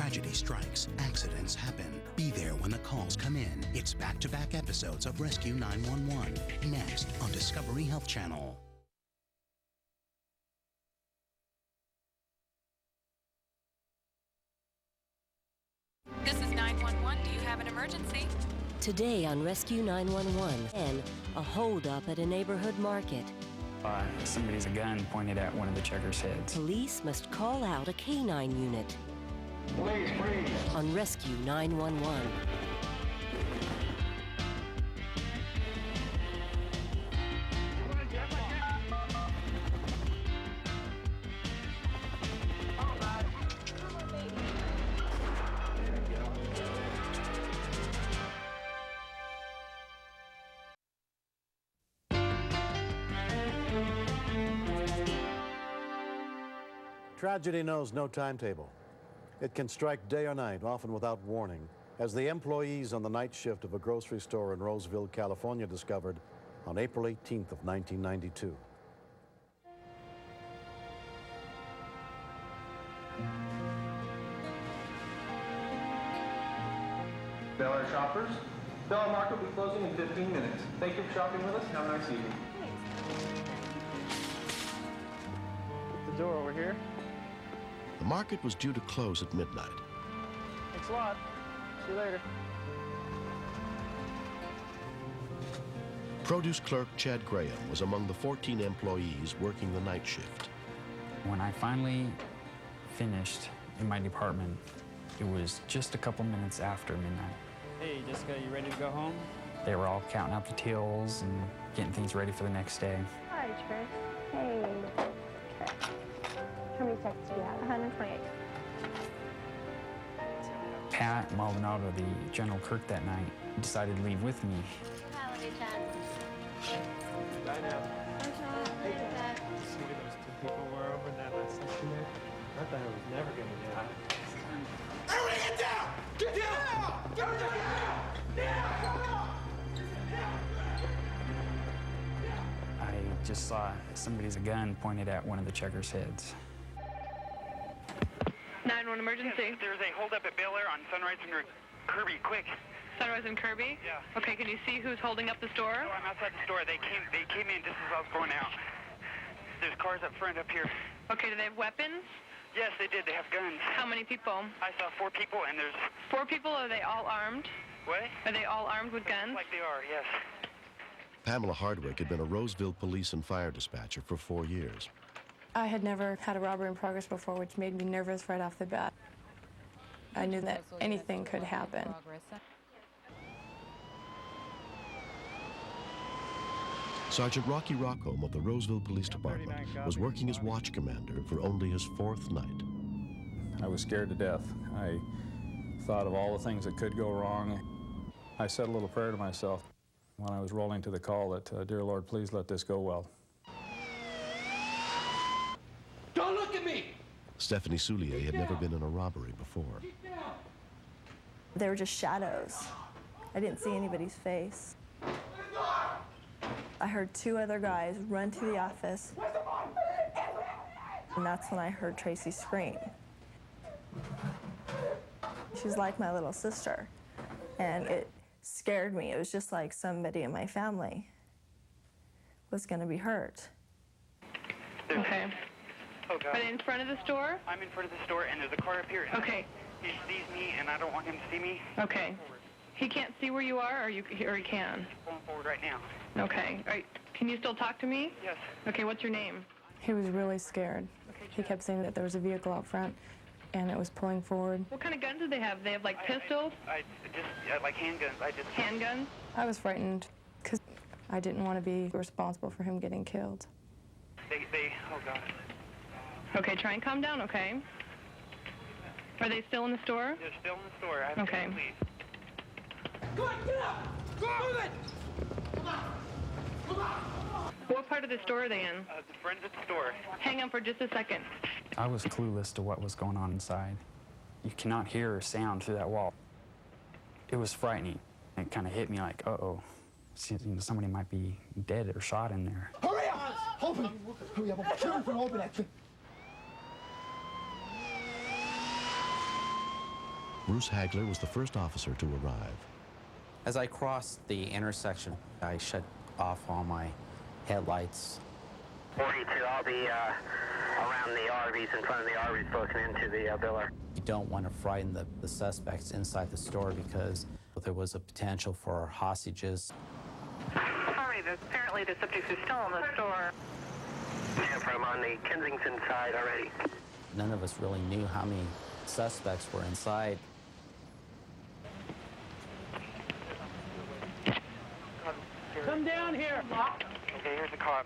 tragedy strikes, accidents happen. Be there when the calls come in. It's back-to-back episodes of Rescue 911. Next on Discovery Health Channel. This is 911. Do you have an emergency? Today on Rescue 911, and a holdup at a neighborhood market. Somebody's gun pointed at one of the checkers' heads. Police must call out a K-9 unit. Please, freeze. On Rescue 911. Tragedy knows no timetable. It can strike day or night, often without warning, as the employees on the night shift of a grocery store in Roseville, California discovered on April 18th of 1992. Bel Air shoppers, Bel Air Market will be closing in 15 minutes. Thank you for shopping with us. Have a nice evening. Put the door over here. The market was due to close at midnight. Thanks a lot. See you later. Produce clerk Chad Graham was among the 14 employees working the night shift. When I finally finished in my department, it was just a couple minutes after midnight. Hey, Jessica, you ready to go home? They were all counting out the tills and getting things ready for the next day. Hi, Trish. Hey. Okay. How many texts do you have? 128. Pat Maldonado, the general clerk that night, decided to leave with me. Hi, love you, Chad. Bye now. Hey, See where those two people were over in that last section there? I thought I was never going to get out. Everybody get down! Get down! Get down! I just saw somebody's gun pointed at one of the checkers' heads. 911 emergency. There's a holdup at Bel Air on Sunrise and Kirby. Quick. Sunrise and Kirby? Yeah. Okay, can you see who's holding up the store? No, I'm outside the store. They came in just as I was going out. There's cars up front up here. Okay, do they have weapons? Yes, they did. They have guns. How many people? I saw 4 people, and there's... 4 people? Are they all armed? What? Are they all armed with guns? Like they are, yes. Pamela Hardwick had been a Roseville police and fire dispatcher for 4 years. I had never had a robbery in progress before, which made me nervous right off the bat. I knew that anything could happen. Sergeant Rocky Rockholm of the Roseville Police Department was working as watch commander for only his 4th night. I was scared to death. I thought of all the things that could go wrong. I said a little prayer to myself when I was rolling to the call that, dear Lord, please let this go well. Don't look at me! Stephanie Soulier had never been in a robbery before. They were just shadows. I didn't see anybody's face. I heard 2 other guys run to the office, and that's when I heard Tracy scream. She's like my little sister, and it scared me. It was just like somebody in my family was going to be hurt. Okay. Oh, God. Are they in front of the store? I'm in front of the store, and there's a car up here. Okay. He sees me, and I don't want him to see me. Okay. He can't see where you are, or he can? He's going forward right now. Okay. All right. Can you still talk to me? Yes. Okay, what's your name? He was really scared. He kept saying that there was a vehicle out front, and it was pulling forward. What kind of guns do they have? They have, like, pistols? I just like handguns. Handguns? I was frightened because I didn't want to be responsible for him getting killed. Oh, God. Okay, try and calm down, okay? Are they still in the store? They're still in the store. I haven't seen them leave. Go on, get up! Go on! Move it! Come on! Come on! What part of the store are they in? The front of the store. Hang on for just a second. I was clueless to what was going on inside. You cannot hear a sound through that wall. It was frightening. It kind of hit me like, uh-oh, somebody might be dead or shot in there. Hurry up! Open! Hurry up! Open it! Bruce Hagler was the first officer to arrive. As I crossed the intersection, I shut off all my headlights. 42, I'll be around the RVs, in front of the RVs, looking into the biller. You don't want to frighten the suspects inside the store because there was a potential for hostages. Sorry, apparently the subjects are still in the store. Yeah, I'm on the Kensington side already. None of us really knew how many suspects were inside. Come down here. Okay, here's the cop.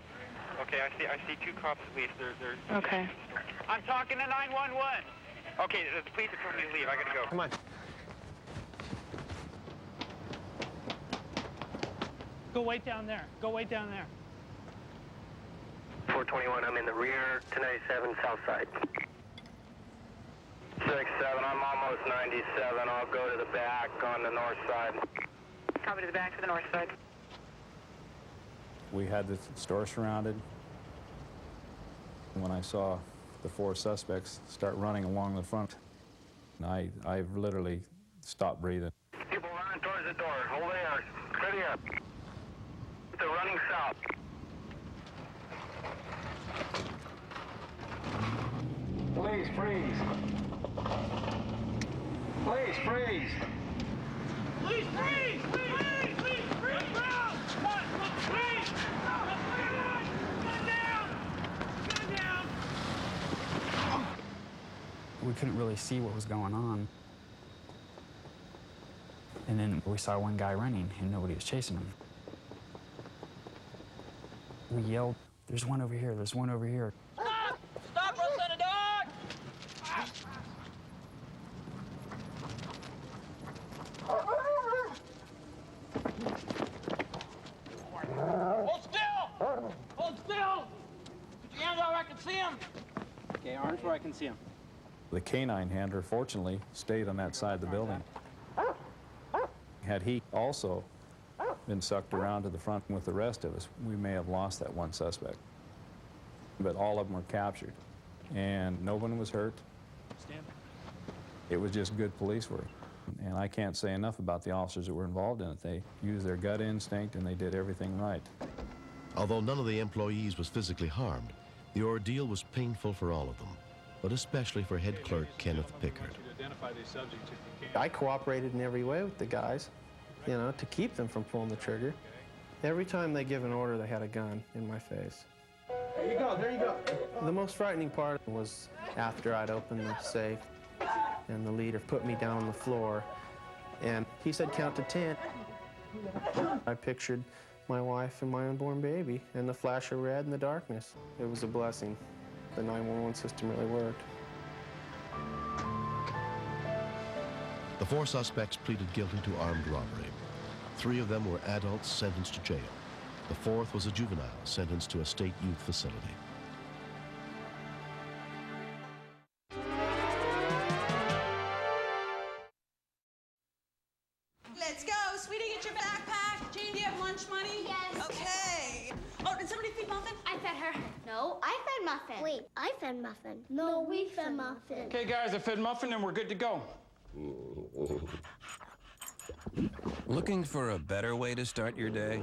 Okay, I see two cops at least. They're Okay. I'm talking to 911. Okay, the police are telling me to leave. I gotta go. Come on. Go wait down there. Go wait down there. 421, I'm in the rear, 1097 south side. 67, I'm almost 97. I'll go to the back on the north side. Copy to the back to the north side. We had the store surrounded. When I saw the four suspects start running along the front, I literally stopped breathing. People running towards the door. Hold there. Steady up. They're running south. Please freeze. Please freeze. Please freeze! Please! Please! Freeze! Please! Gun down! Gun down! We couldn't really see what was going on. And then we saw one guy running and nobody was chasing him. We yelled, "There's one over here, there's one over here." Stop! Stop, run the dog! Hold still! Hold still! Put your hands out where I can see him. Okay, arms where I can see him. The canine handler, fortunately, stayed on that side of the building. Had he also been sucked around to the front with the rest of us, we may have lost that one suspect. But all of them were captured, and no one was hurt. Stand. It was just good police work. And I can't say enough about the officers that were involved in it. They used their gut instinct, and they did everything right. Although none of the employees was physically harmed, the ordeal was painful for all of them, but especially for head clerk Kenneth Pickard. I cooperated in every way with the guys, you know, to keep them from pulling the trigger. Every time they give an order, they had a gun in my face. There you go, there you go. The most frightening part was after I'd opened the safe and the leader put me down on the floor and he said, "Count to 10. I pictured my wife and my unborn baby and the flash of red in the darkness. It was a blessing. The 911 system really worked. The four suspects pleaded guilty to armed robbery. 3 of them were adults sentenced to jail. The 4th was a juvenile sentenced to a state youth facility. Let's go. Sweetie, get your backpack. Jane, do you have lunch money? Yes. Okay. Oh, did somebody feed Muffin? I fed her. No, I fed Muffin. Wait, I fed Muffin. No, we fed Muffin. Okay, guys, I fed Muffin and we're good to go. Looking for a better way to start your day?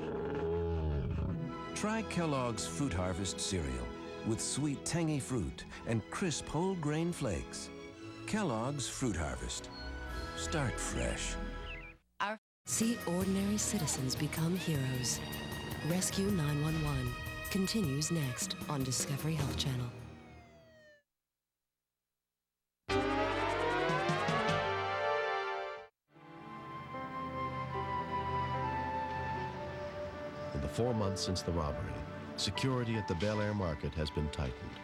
Try Kellogg's Fruit Harvest cereal with sweet, tangy fruit and crisp whole grain flakes. Kellogg's Fruit Harvest. Start fresh. See ordinary citizens become heroes. Rescue 911 continues next on Discovery Health Channel. In the 4 months since the robbery, security at the Bel Air Market has been tightened.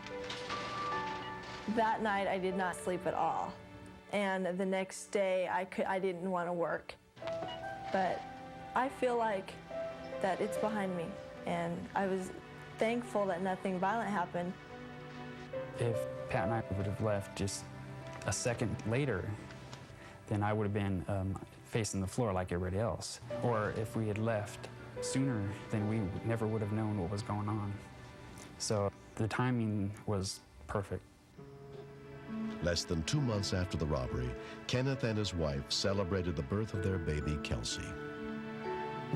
That night, I did not sleep at all. And the next day, I didn't want to work. But I feel like that it's behind me. And I was thankful that nothing violent happened. If Pat and I would have left just a second later, then I would have been facing the floor like everybody else. Or if we had left sooner, then we never would have known what was going on. So the timing was perfect. Less than 2 months after the robbery, Kenneth and his wife celebrated the birth of their baby, Kelsey.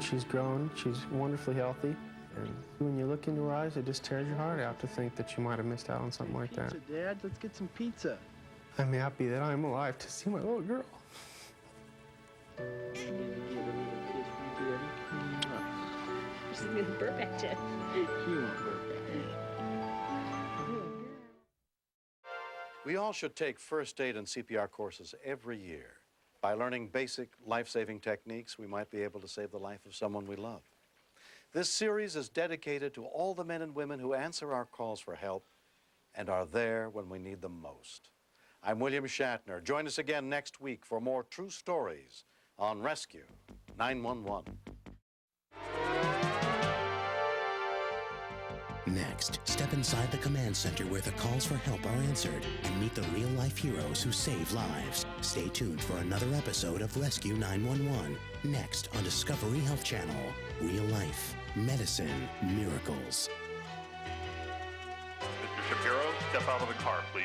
She's grown, she's wonderfully healthy, and when you look into her eyes, it just tears your heart out to think that you might have missed out on something like that. Dad, let's get some pizza. I'm happy that I'm alive to see my little girl. She's gonna burp at you. She won't burp at me. We all should take first aid and CPR courses every year. By learning basic life-saving techniques, we might be able to save the life of someone we love. This series is dedicated to all the men and women who answer our calls for help and are there when we need them most. I'm William Shatner. Join us again next week for more true stories on Rescue 911. Next, step inside the command center where the calls for help are answered and meet the real-life heroes who save lives. Stay tuned for another episode of Rescue 911, next on Discovery Health Channel. Real life, medicine, miracles. Mr. Shapiro, step out of the car, please.